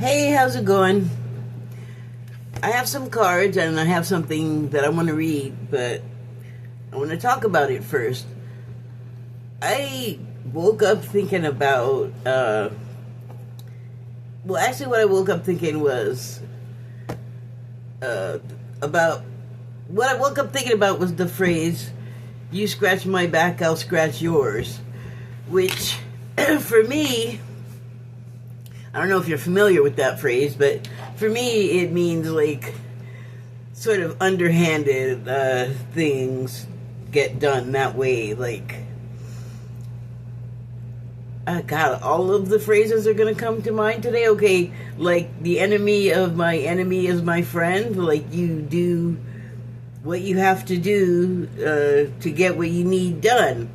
Hey, how's it going? I have some cards and I have something that I want to read, but I want to talk about it first. I woke up thinking about, actually, what I woke up thinking was, about, what I woke up thinking about was the phrase, "You scratch my back, I'll scratch yours," which, for me, I don't know if you're familiar with that phrase, but for me, it means like sort of underhanded things get done that way. Like, God, all of the phrases are going to come to mind today. Okay, like the enemy of my enemy is my friend. Like, you do what you have to do to get what you need done.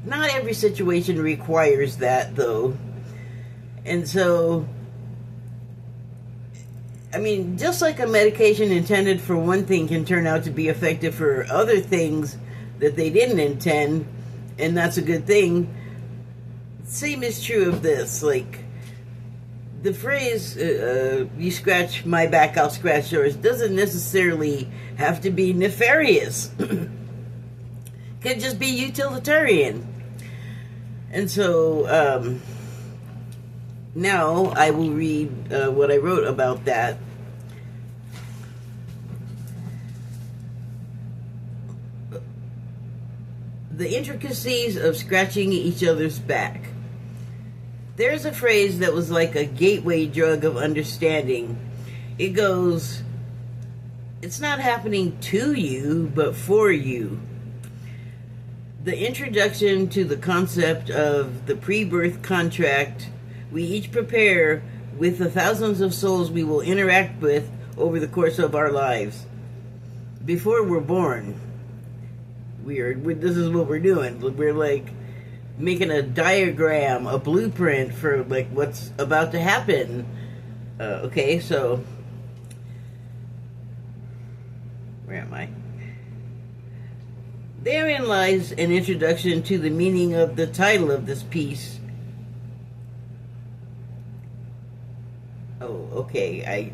Not every situation requires that, though. And so, I mean, just like a medication intended for one thing can turn out to be effective for other things that they didn't intend, and that's a good thing, same is true of this. Like, the phrase, "you scratch my back, I'll scratch yours," doesn't necessarily have to be nefarious. Could just be utilitarian. And so, now I will read what I wrote about that. The intricacies of scratching each other's back. There's a phrase that was like a gateway drug of understanding. It goes, "It's not happening to you, but for you." The introduction to the concept of the pre-birth contract we each prepare with the thousands of souls we will interact with over the course of our lives. Before we're born, this is what we're doing. We're like making a diagram, a blueprint for like what's about to happen. Okay, so where am I? Therein lies an introduction to the meaning of the title of this piece. Oh, okay.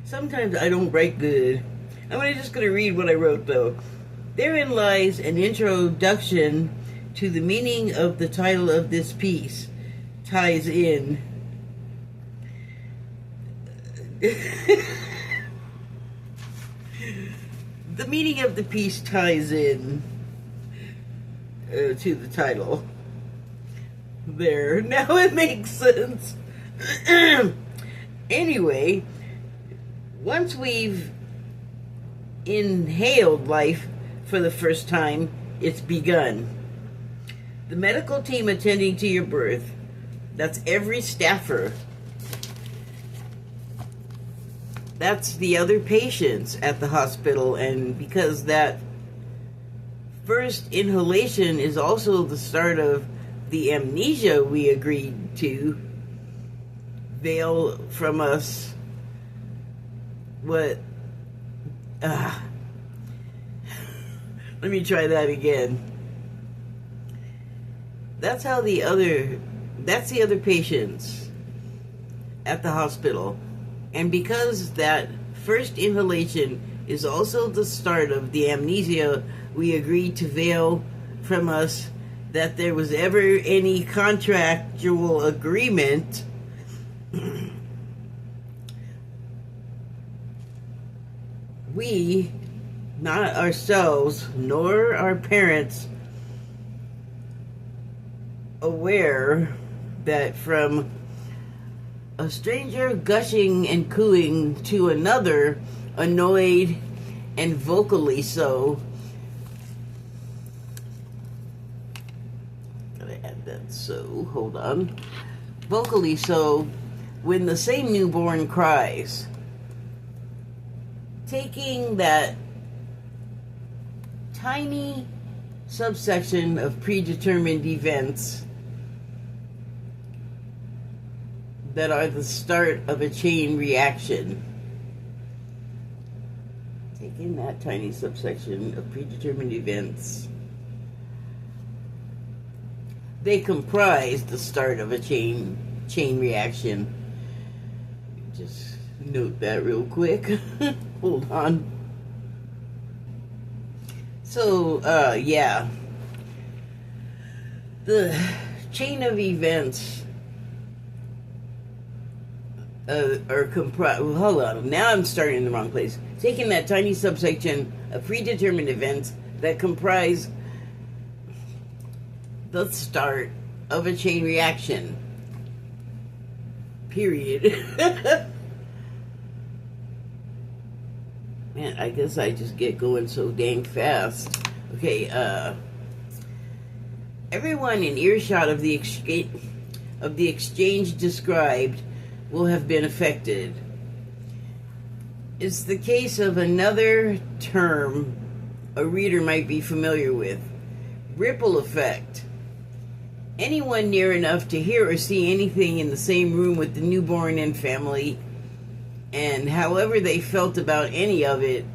Sometimes I don't write good. I'm just going to read what I wrote, though. Therein lies an introduction to the meaning of the title of this piece. Ties in. The meaning of the piece ties in to the title. There. Now it makes sense. Anyway, once we've inhaled life for the first time, it's begun. The medical team attending to your birth, that's every staffer. That's the other patients at the hospital, and because that first inhalation is also the start of the amnesia we agreed to veil from us what... Let me try that again. That's the other patients at the hospital. And because that first inhalation is also the start of the amnesia we agreed to veil from us that there was ever any contractual agreement, we, not ourselves, nor our parents, aware that from a stranger gushing and cooing to another, annoyed and vocally so. Gotta add that so, hold on. Vocally so, when the same newborn cries. Taking that tiny subsection of predetermined events that are the start of a chain reaction. Taking that tiny subsection of predetermined events they comprise the start of a chain reaction. Just note that real quick. Hold on. So, yeah. The chain of events are comprised. Well, hold on. Now I'm starting in the wrong place. Taking that tiny subsection of predetermined events that comprise the start of a chain reaction. Period. Man, I guess I just get going so dang fast. Okay, everyone in earshot of the exchange described will have been affected. It's the case of another term a reader might be familiar with: ripple effect. Anyone near enough to hear or see anything in the same room with the newborn and family, and however they felt about any of it,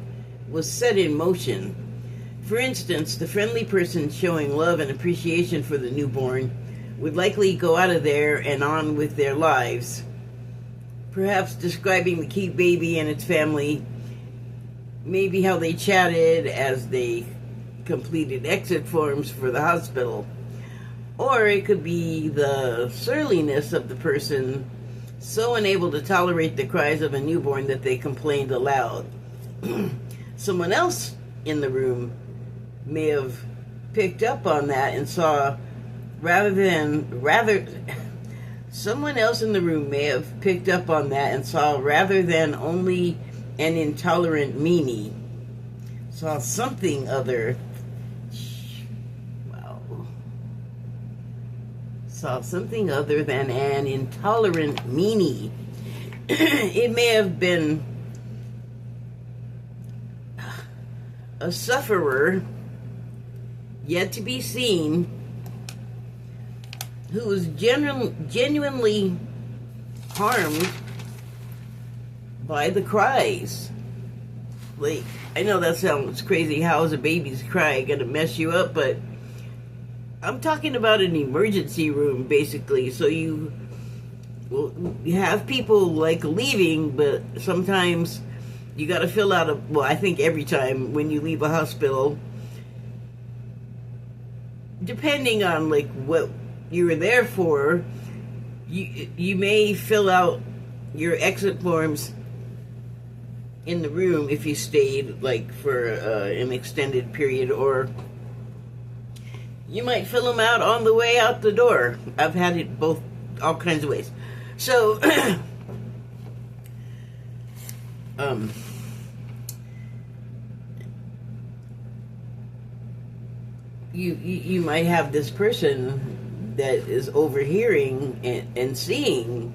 was set in motion. For instance, the friendly person showing love and appreciation for the newborn would likely go out of there and on with their lives, perhaps describing the cute baby and its family, maybe how they chatted as they completed exit forms for the hospital. Or it could be the surliness of the person, so unable to tolerate the cries of a newborn that they complained aloud. Someone else in the room may have picked up on that and saw someone else in the room may have picked up on that and saw, rather than only an intolerant meanie, saw something other. Wow. Saw something other than an intolerant meanie. It may have been a sufferer yet to be seen, who was genuinely harmed by the cries. Like, I know that sounds crazy. How is a baby's cry gonna mess you up? But I'm talking about an emergency room, basically. So you have people like leaving, but sometimes you got to fill out I think every time when you leave a hospital, depending on like what you were there for, you may fill out your exit forms in the room if you stayed like for an extended period, or you might fill them out on the way out the door. I've had it both, all kinds of ways. So you might have this person that is overhearing and seeing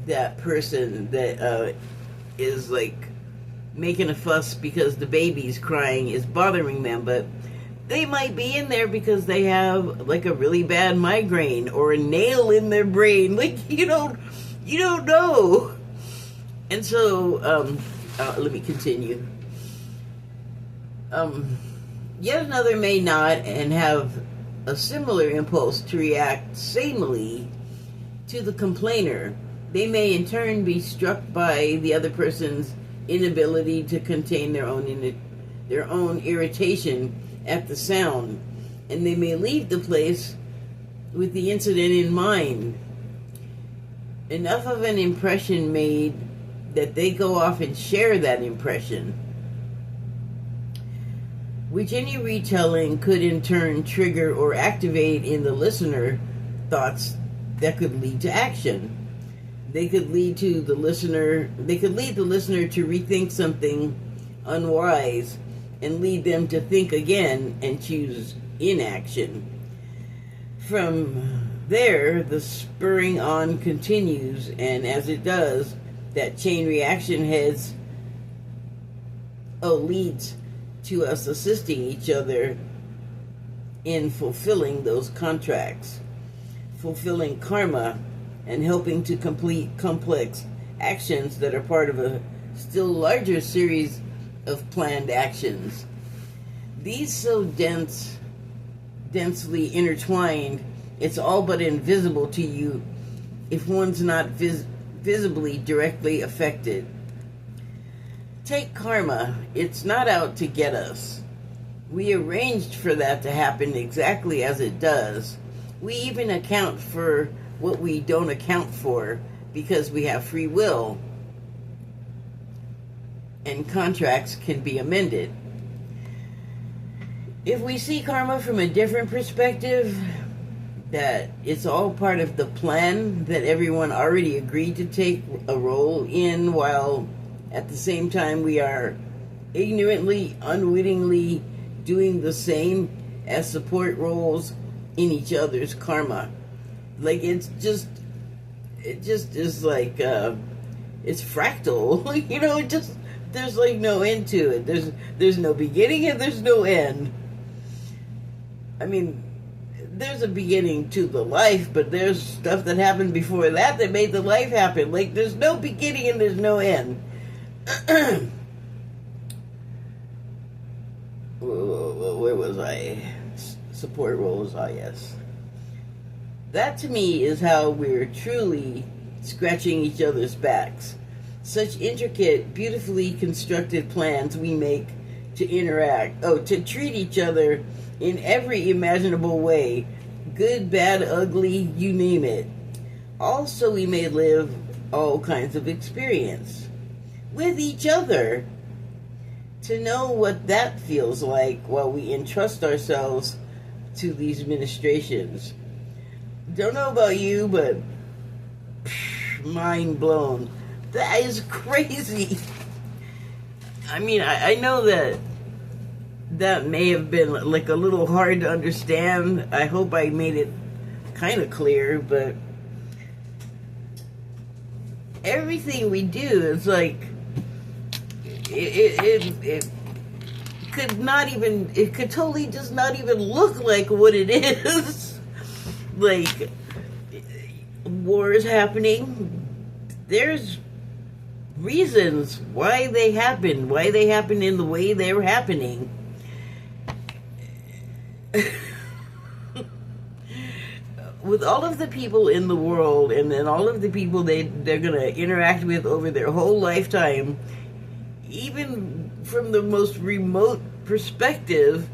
that person that is like making a fuss because the baby's crying is bothering them, but they might be in there because they have like a really bad migraine or a nail in their brain. Like, you don't know. And so let me continue. Yet another may not and have a similar impulse to react samely to the complainer. They may in turn be struck by the other person's inability to contain their own irritation at the sound, and they may leave the place with the incident in mind. Enough of an impression made that they go off and share that impression, which any retelling could in turn trigger or activate in the listener thoughts that could lead to action. They could lead the listener to rethink something unwise and lead them to think again and choose inaction. From there, the spurring on continues, and as it does, that chain reaction leads to us assisting each other in fulfilling those contracts, fulfilling karma, and helping to complete complex actions that are part of a still larger series of planned actions. These so densely intertwined It's all but invisible to you if one's not visibly directly affected. Take karma. It's not out to get us. We arranged for that to happen exactly as it does. We even account for what we don't account for because we have free will, and contracts can be amended. If we see karma from a different perspective, that it's all part of the plan that everyone already agreed to take a role in, while at the same time we are ignorantly, unwittingly doing the same as support roles in each other's karma. Like, it just is like, it's fractal. You know, there's like no end to it. There's no beginning and there's no end. I mean, there's a beginning to the life, but there's stuff that happened before that made the life happen. Like, there's no beginning and there's no end. Where was I? Support roles, yes. That to me is how we're truly scratching each other's backs. Such intricate, beautifully constructed plans we make to interact, to treat each other in every imaginable way, good, bad, ugly, you name it. Also, we may live all kinds of experience with each other to know what that feels like while we entrust ourselves to these ministrations. Don't know about you, but mind blown. That is crazy. I mean, I know that may have been like a little hard to understand. I hope I made it kind of clear, but everything we do is like, it could not even, it could totally just not even look like what it is. Like, war is happening. There's reasons why they happen in the way they're happening. With all of the people in the world, and then all of the people they're going to interact with over their whole lifetime, even from the most remote perspective,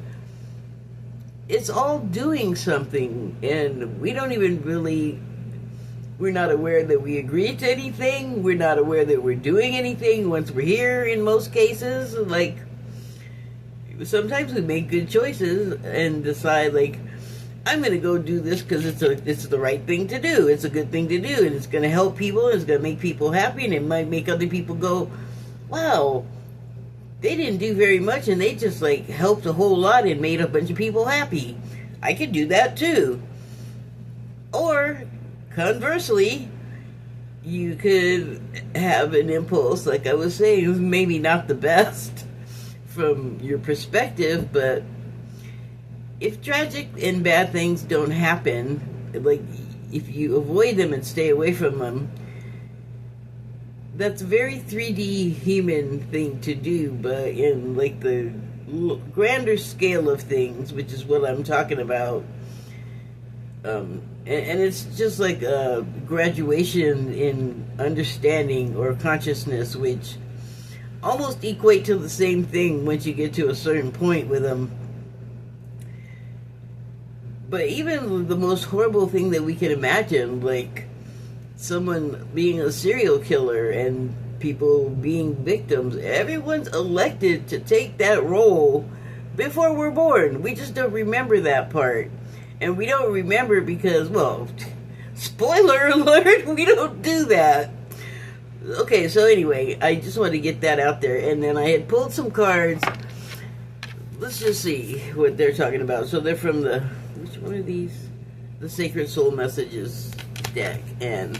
it's all doing something, and we don't even really, we're not aware that we agreed to anything. We're not aware that we're doing anything once we're here in most cases. Like, sometimes we make good choices and decide, like, I'm going to go do this because it's the right thing to do. It's a good thing to do, and it's going to help people, and it's going to make people happy, and it might make other people go, wow, they didn't do very much, and they just, like, helped a whole lot and made a bunch of people happy. I could do that, too. Or, conversely, you could have an impulse, like I was saying, maybe not the best from your perspective, but if tragic and bad things don't happen, like, if you avoid them and stay away from them, that's a very 3D human thing to do, but in, like, the grander scale of things, which is what I'm talking about, and it's just like a graduation in understanding or consciousness, which almost equate to the same thing once you get to a certain point with them. But even the most horrible thing that we can imagine, like someone being a serial killer and people being victims, everyone's elected to take that role before we're born. We just don't remember that part. And we don't remember because, well, spoiler alert, we don't do that. Okay, so anyway, I just wanted to get that out there. And then I had pulled some cards. Let's just see what they're talking about. So they're from the, which one are these? The Sacred Soul Messages deck. And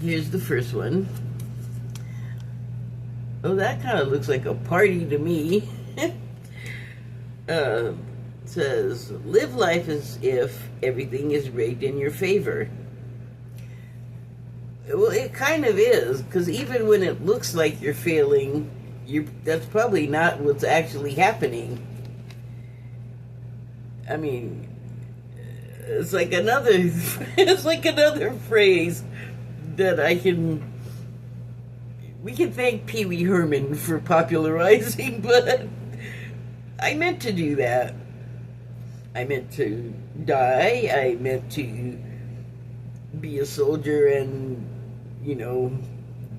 here's the first one. Oh, that kind of looks like a party to me. Says, live life as if everything is rigged in your favor. Well, it kind of is, because even when it looks like you're failing, that's probably not what's actually happening. I mean, It's like another, it's like another phrase that we can thank Pee Wee Herman for popularizing, but I meant to do that. I meant to die. I meant to be a soldier and, you know,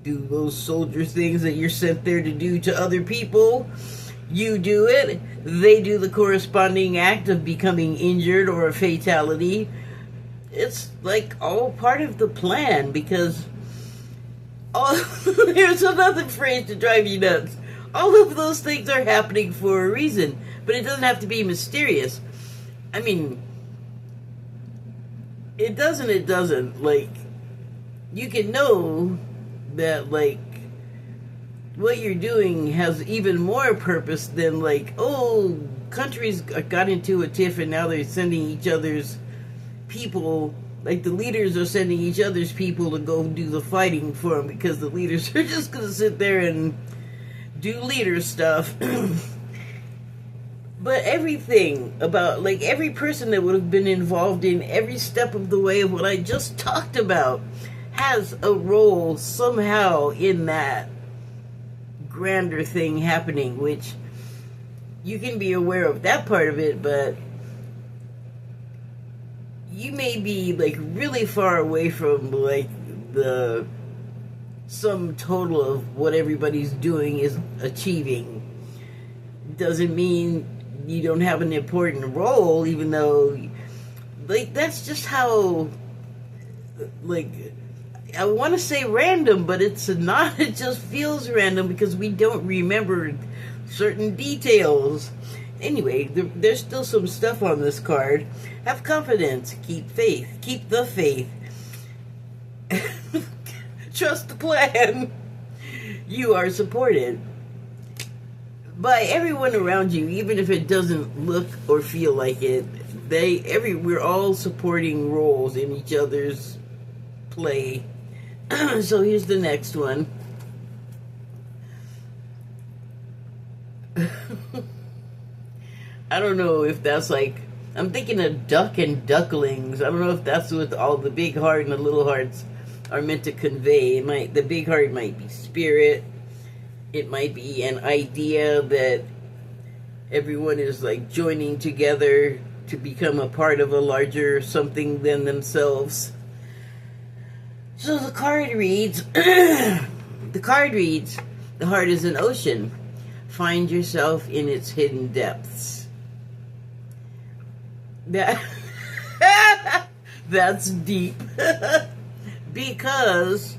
do those soldier things that you're sent there to do to other people. You do it. They do the corresponding act of becoming injured or a fatality. It's like all part of the plan, because here's another phrase to drive you nuts. All of those things are happening for a reason, but it doesn't have to be mysterious. I mean, it doesn't. Like, you can know that, like, what you're doing has even more purpose than, like, oh, countries got into a tiff and now they're sending each other's people, like the leaders are sending each other's people to go do the fighting for them, because the leaders are just going to sit there and do leader stuff. But everything about, like, every person that would have been involved in every step of the way of what I just talked about has a role somehow in that grander thing happening, which you can be aware of that part of it, but you may be, like, really far away from, like, the sum total of what everybody's doing is achieving. Doesn't mean you don't have an important role, even though, like, that's just how, like, I want to say random, but it's not. It just feels random because we don't remember certain details. Anyway, there's still some stuff on this card. Have confidence. Keep faith. Keep the faith. Trust the plan. You are supported by everyone around you, even if it doesn't look or feel like it. We're all supporting roles in each other's play. So here's the next one. I don't know if that's like, I'm thinking of duck and ducklings. I don't know if that's what all the big heart and the little hearts are meant to convey. The big heart might be spirit. It might be an idea that everyone is, like, joining together to become a part of a larger something than themselves. So the card reads, the heart is an ocean. Find yourself in its hidden depths. That's deep. Because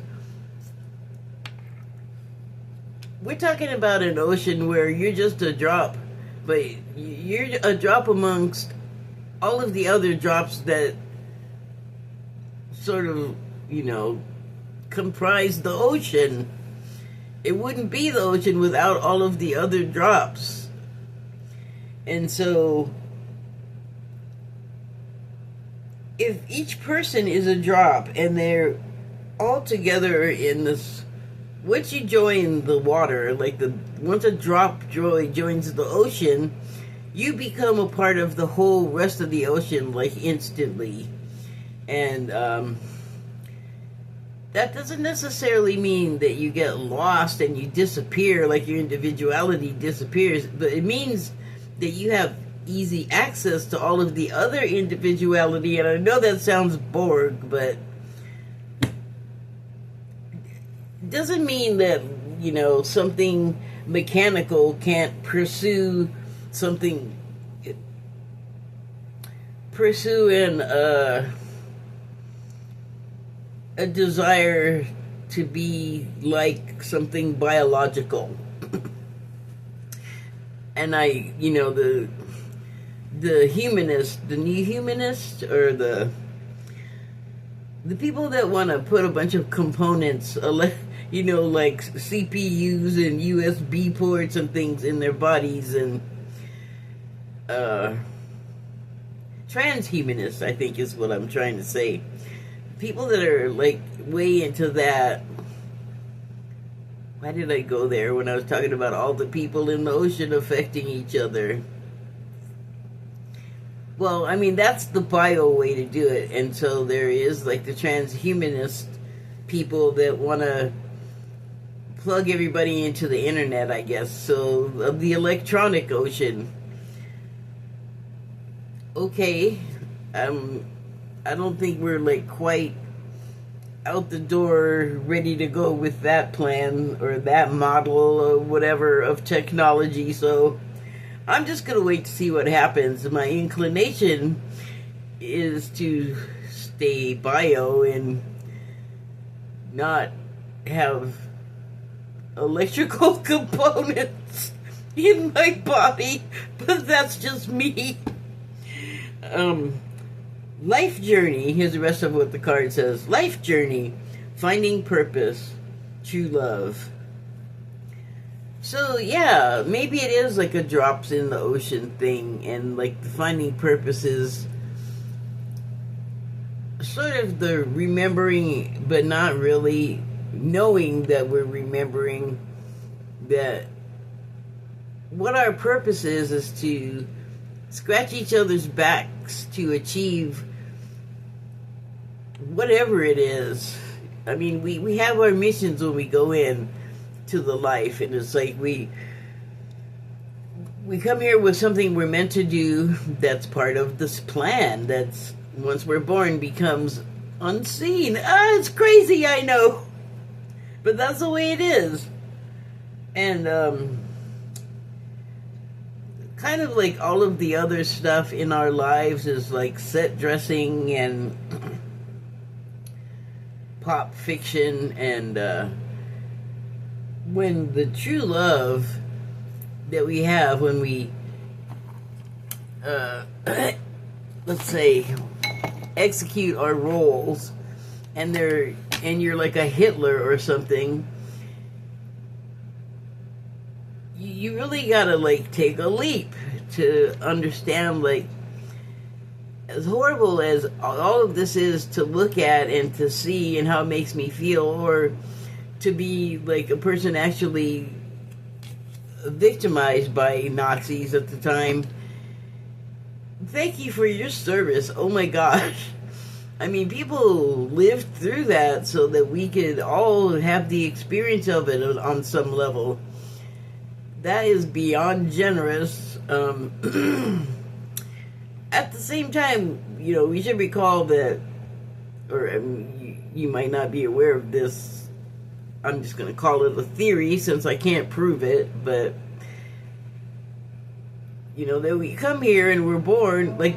we're talking about an ocean where you're just a drop, but you're a drop amongst all of the other drops that sort of, you know, comprise the ocean. It wouldn't be the ocean without all of the other drops. And so, if each person is a drop and they're all together in this, once you join the water, like once a drop joins the ocean, you become a part of the whole rest of the ocean, like, instantly. And that doesn't necessarily mean that you get lost and you disappear, like your individuality disappears, but it means that you have easy access to all of the other individuality. And I know that sounds Borg, but it doesn't mean that, you know, something mechanical can't pursue a desire to be like something biological. And the humanist, the new humanist, or the people that want to put a bunch of components, you know, like CPUs and USB ports and things in their bodies, and transhumanists, I think is what I'm trying to say. People that are, like, way into that. Why did I go there when I was talking about all the people in the ocean affecting each other? Well, I mean, that's the bio way to do it. And so there is like the transhumanist people that want to plug everybody into the internet, I guess. So, of the electronic ocean. Okay. I don't think we're like quite out the door ready to go with that plan or that model or whatever of technology. So I'm just going to wait to see what happens. My inclination is to stay bio and not have electrical components in my body, but that's just me. Life journey, here's the rest of what the card says. Life journey, finding purpose, true love. So yeah, maybe it is like a drops in the ocean thing, and like the finding purpose is sort of the remembering, but not really knowing that we're remembering that what our purpose is to scratch each other's backs to achieve whatever it is. I mean, we have our missions when we go in to the life, and it's like we come here with something we're meant to do that's part of this plan that's once we're born becomes unseen. It's crazy, I know, but that's the way it is. And kind of like all of the other stuff in our lives is like set dressing and pop fiction, and when the true love that we have when we let's say execute our roles, and you're like a Hitler or something, you really gotta like take a leap to understand, like, as horrible as all of this is to look at and to see and how it makes me feel, or to be like a person actually victimized by Nazis at the time. Thank you for your service. Oh my gosh. I mean, people lived through that so that we could all have the experience of it on some level. That is beyond generous. At the same time, you know, we should recall that, or I mean, you might not be aware of this. I'm just going to call it a theory since I can't prove it, but, you know, that we come here and we're born, like,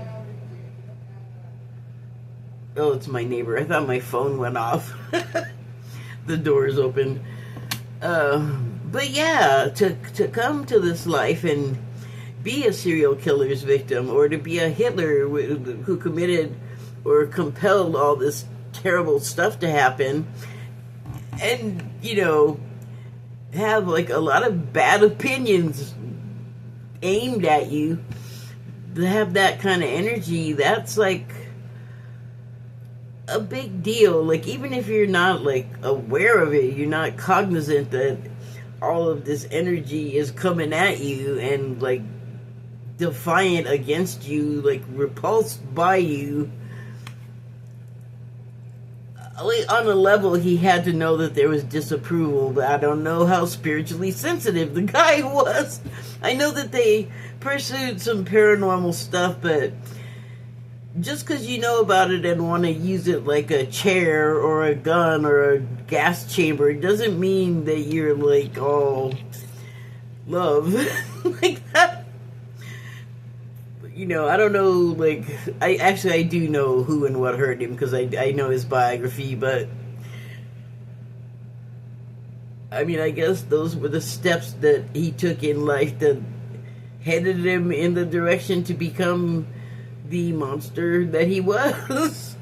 oh, it's my neighbor. I thought my phone went off. The door is open. But yeah, to come to this life and be a serial killer's victim, or to be a Hitler who committed or compelled all this terrible stuff to happen, and, you know, have like a lot of bad opinions aimed at you, to have that kind of energy, that's like a big deal. Like, even if you're not like aware of it, you're not cognizant that all of this energy is coming at you and like defiant against you, like repulsed by you. Like, on a level, he had to know that there was disapproval, but I don't know how spiritually sensitive the guy was. I know that they pursued some paranormal stuff, but just because you know about it and want to use it like a chair or a gun or a gas chamber doesn't mean that you're like all love like that. You know, I don't know, like, I do know who and what hurt him because I know his biography, but I mean, I guess those were the steps that he took in life that headed him in the direction to become the monster that he was.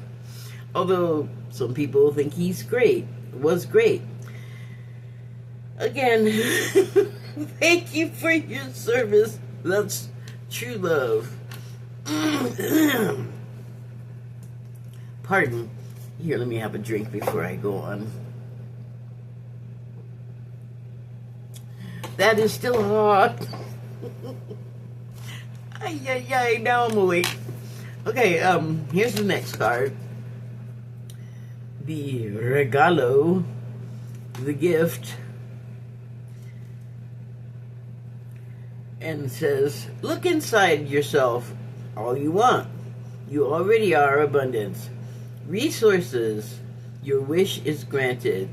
Although some people think was great. Again, thank you for your service. That's true love. Pardon. Here, let me have a drink before I go on. That is still hot. Ay, now I'm awake. Okay, here's the next card. The regalo, the gift, and says, look inside yourself all you want. You already are abundance. Resources, your wish is granted.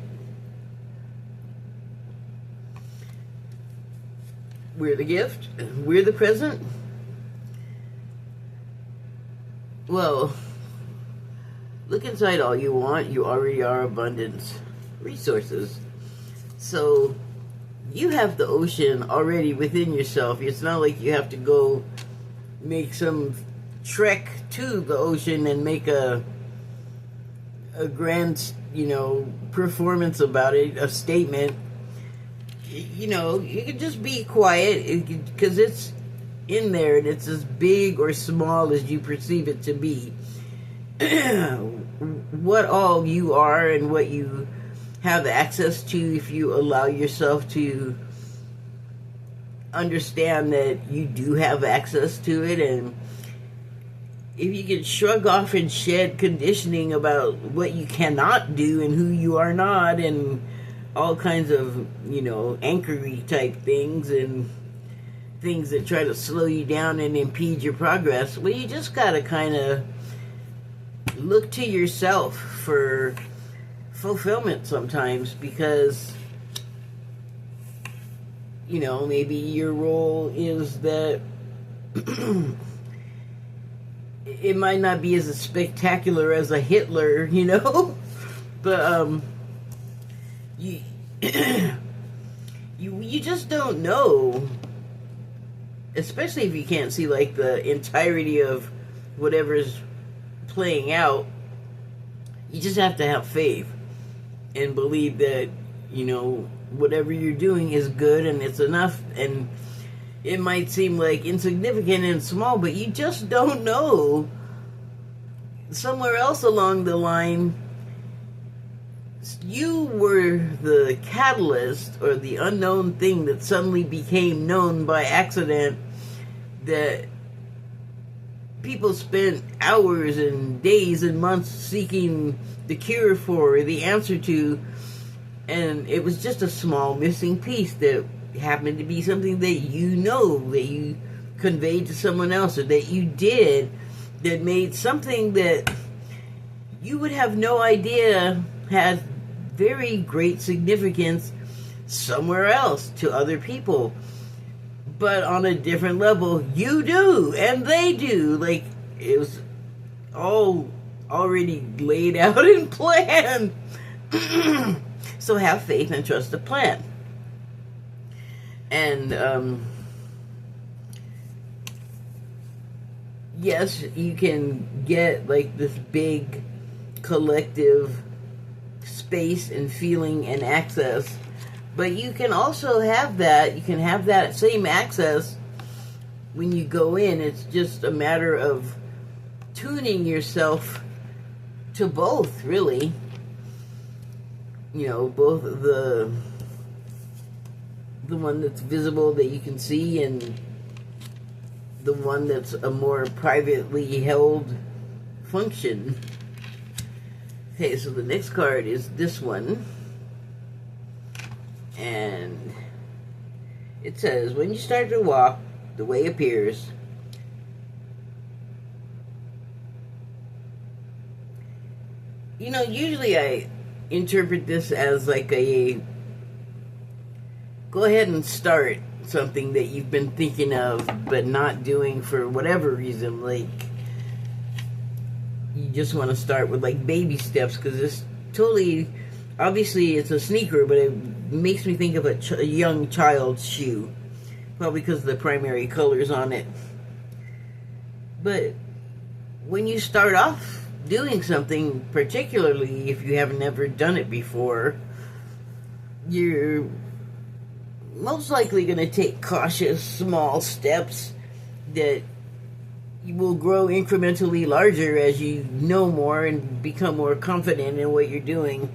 We're the gift, we're the present. Well, look inside all you want. You already are abundance. Resources. So you have the ocean already within yourself. It's not like you have to go make some trek to the ocean and make a grand, performance about it, a statement. You can just be quiet because it's in there and it's as big or small as you perceive it to be. What all you are and what you have access to, if you allow yourself to understand that you do have access to it, and if you can shrug off and shed conditioning about what you cannot do and who you are not, and all kinds of, anchory type things and things that try to slow you down and impede your progress, well, you just gotta kind of look to yourself for fulfillment sometimes, because maybe your role is that it might not be as spectacular as a Hitler, but you you just don't know, especially if you can't see like the entirety of whatever's playing out. You just have to have faith and believe that whatever you're doing is good and it's enough, and it might seem like insignificant and small, but you just don't know. Somewhere else along the line, you were the catalyst or the unknown thing that suddenly became known by accident, that people spent hours and days and months seeking the cure for, or the answer to, and it was just a small missing piece that happened to be something that that you conveyed to someone else, or that you did, that made something that you would have no idea had very great significance somewhere else to other people. But on a different level, you do, and they do. Like, it was all already laid out and planned. So have faith and trust the plan. And, yes, you can get, like, this big collective space and feeling and access, but you can also have that. You can have that same access when you go in. It's just a matter of tuning yourself to both, really. Both the one that's visible that you can see, and the one that's a more privately held function. Okay, so the next card is this one. And it says, when you start to walk, the way appears. Usually I interpret this as like a go ahead and start something that you've been thinking of but not doing for whatever reason. Like, you just want to start with like baby steps, because it's totally, obviously it's a sneaker, but it makes me think of a young child's shoe, probably because of the primary colors on it. But when you start off doing something, particularly if you have never done it before, you're most likely going to take cautious, small steps that you will grow incrementally larger as you know more and become more confident in what you're doing.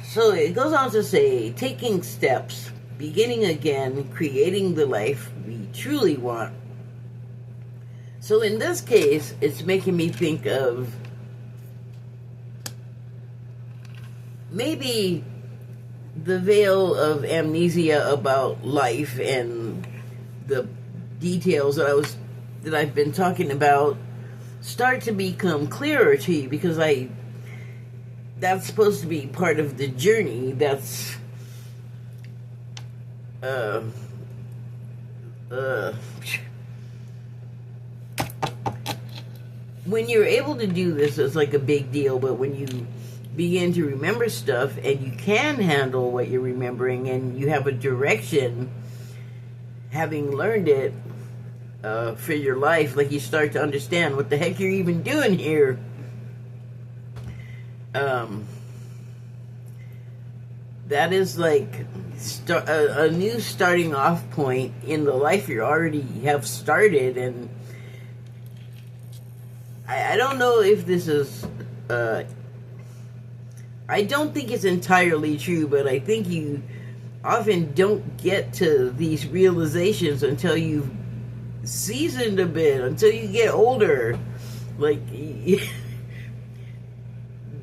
So it goes on to say, taking steps, beginning again, creating the life we truly want. So in this case, it's making me think of maybe the veil of amnesia about life and the details that I've been talking about start to become clearer to you, because that's supposed to be part of the journey. That's when you're able to do this, it's like a big deal. But when you begin to remember stuff and you can handle what you're remembering and you have a direction, having learned it for your life, like you start to understand what the heck you're even doing here. That is like a new starting off point in the life you already have started. And I don't know if this is I don't think it's entirely true, but I think you often don't get to these realizations until you've seasoned a bit, until you get older. Like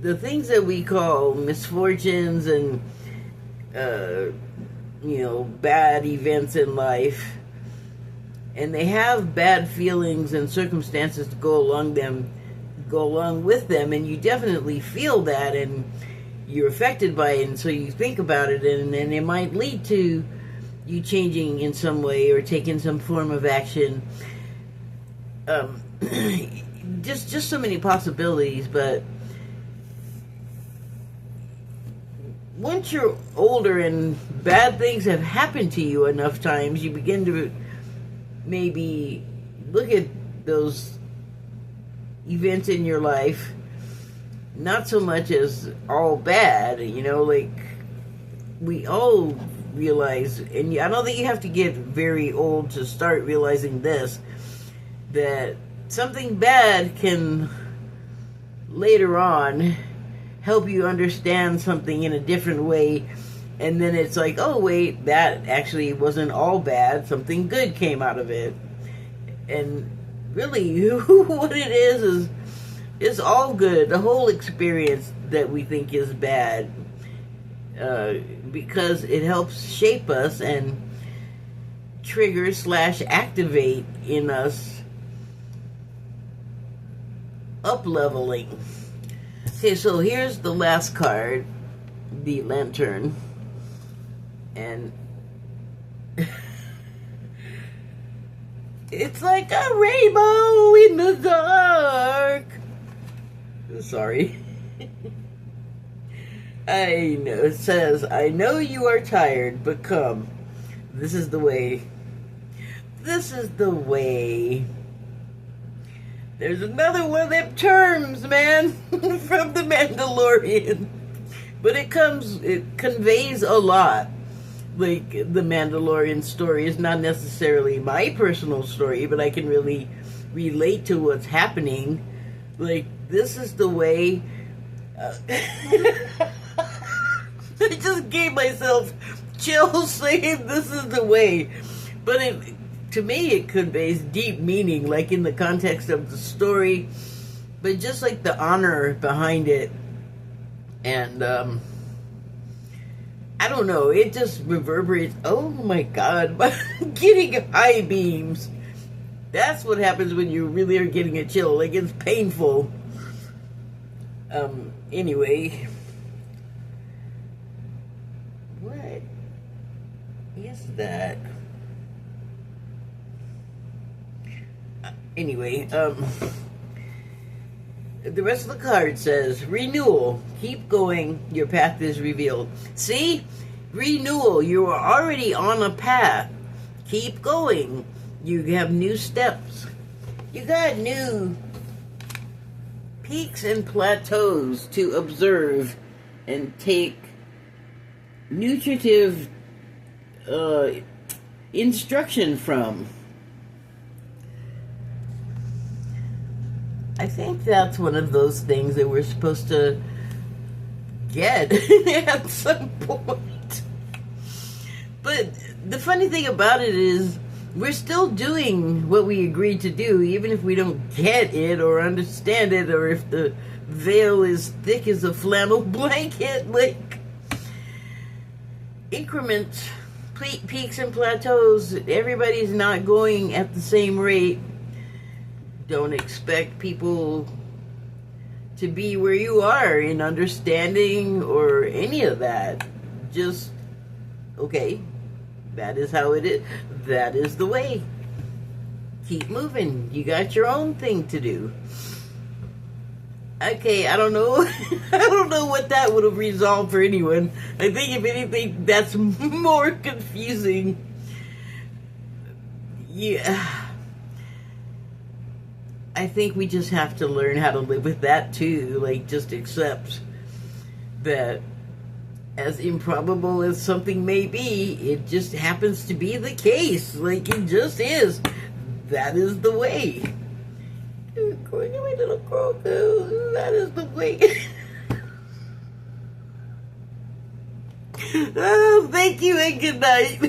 the things that we call misfortunes and bad events in life, and they have bad feelings and circumstances to go along with them, and you definitely feel that, and you're affected by it, and so you think about it, and then it might lead to you changing in some way or taking some form of action. Just so many possibilities. But once you're older and bad things have happened to you enough times, you begin to maybe look at those events in your life not so much as all bad, like we all realize, and I don't think you have to get very old to start realizing this, that something bad can later on help you understand something in a different way, and then it's like, oh wait, that actually wasn't all bad, something good came out of it. And really what it is it's all good. The whole experience that we think is bad, because it helps shape us and trigger/activate in us up-leveling. Okay, so here's the last card, the Lantern, and it's like a rainbow in the dark. Sorry. I know, it says, I know you are tired, but come. This is the way. This is the way. There's another one of them terms, man, from The Mandalorian. But it conveys a lot. Like, The Mandalorian story is not necessarily my personal story, but I can really relate to what's happening. Like, this is the way. I just gave myself chills saying this is the way. But to me, it conveys deep meaning, like in the context of the story, but just like the honor behind it. And I don't know, it just reverberates. Oh my God, I'm getting high beams. That's what happens when you really are getting a chill. Like, it's painful. Anyway. What is that? Anyway, the rest of the card says, renewal. Keep going. Your path is revealed. See? Renewal. You are already on a path. Keep going. You have new steps. You got new peaks and plateaus to observe and take nutritive instruction from. I think that's one of those things that we're supposed to get at some point. But the funny thing about it is, we're still doing what we agreed to do, even if we don't get it or understand it, or if the veil is thick as a flannel blanket. Like, increments, peaks and plateaus, everybody's not going at the same rate. Don't expect people to be where you are in understanding or any of that. Just, okay, that is how it is. That is the way. Keep moving. You got your own thing to do. Okay, I don't know. I don't know what that would have resolved for anyone. I think, if anything, that's more confusing. Yeah. I think we just have to learn how to live with that too. Like, just accept that, as improbable as something may be, it just happens to be the case. Like, it just is. That is the way. My little croco, that is the way. Oh, thank you and good night.